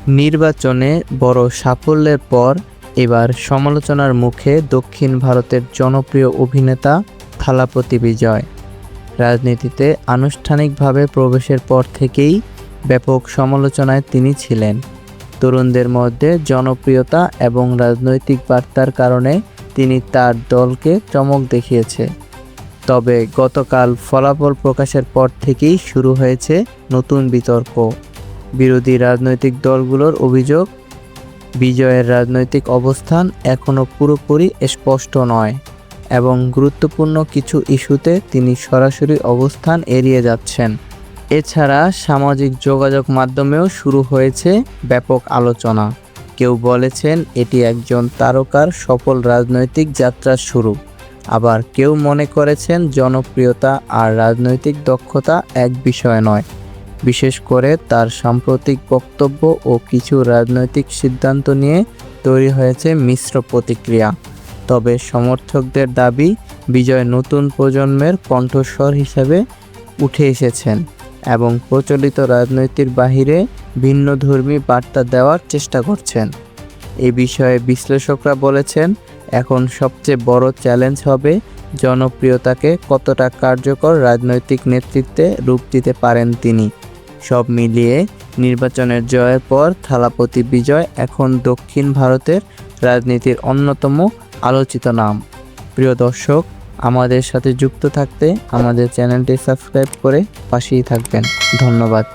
নির্বাচনে বড় সাফল্যের পর এবার সমালোচনার মুখে দক্ষিণ ভারতের জনপ্রিয় অভিনেতা থালাপতি বিজয়। রাজনীতিতে আনুষ্ঠানিকভাবে প্রবেশের পর থেকেই ব্যাপক সমালোচনায় তিনি ছিলেন। তরুণদের মধ্যে জনপ্রিয়তা এবং রাজনৈতিক বার্তার কারণে তিনি তার দলকে চমক দেখিয়েছে। তবে গতকাল ফলাফল প্রকাশের পর থেকেই শুরু হয়েছে নতুন বিতর্ক। বিরোধী রাজনৈতিক দলগুলোর অভিযোগ, বিজয়ের রাজনৈতিক অবস্থান এখনও পুরোপুরি স্পষ্ট নয় এবং গুরুত্বপূর্ণ কিছু ইস্যুতে তিনি সরাসরি অবস্থান এড়িয়ে যাচ্ছেন। এছাড়া সামাজিক যোগাযোগ মাধ্যমেও শুরু হয়েছে ব্যাপক আলোচনা। কেউ বলেছেন এটি একজন তারকার সফল রাজনৈতিক যাত্রার শুরু, আবার কেউ মনে করেছেন জনপ্রিয়তা আর রাজনৈতিক দক্ষতা এক বিষয় নয়। বিশেষ করে তার সাম্প্রতিক বক্তব্য ও কিছু রাজনৈতিক সিদ্ধান্ত নিয়ে তৈরি হয়েছে মিশ্র প্রতিক্রিয়া। তবে সমর্থকদের দাবি, বিজয় নতুন প্রজন্মের কণ্ঠস্বর হিসেবে উঠে এসেছেন এবং প্রচলিত রাজনীতির বাহিরে ভিন্নধর্মী বার্তা দেওয়ার চেষ্টা করছেন। এ বিষয়ে বিশ্লেষকরা বলেছেন, এখন সবচেয়ে বড় চ্যালেঞ্জ হবে জনপ্রিয়তাকে কতটা কার্যকর রাজনৈতিক নেতৃত্বে রূপ দিতে পারেন তিনি। সব মিলিয়ে নির্বাচনের জয়ের পর থালাপতি বিজয় এখন দক্ষিণ ভারতের রাজনীতির অন্যতম আলোচিত নাম। প্রিয় দর্শক, আমাদের সাথে যুক্ত থাকতে আমাদের চ্যানেলটি সাবস্ক্রাইব করে পাশেই থাকবেন। ধন্যবাদ।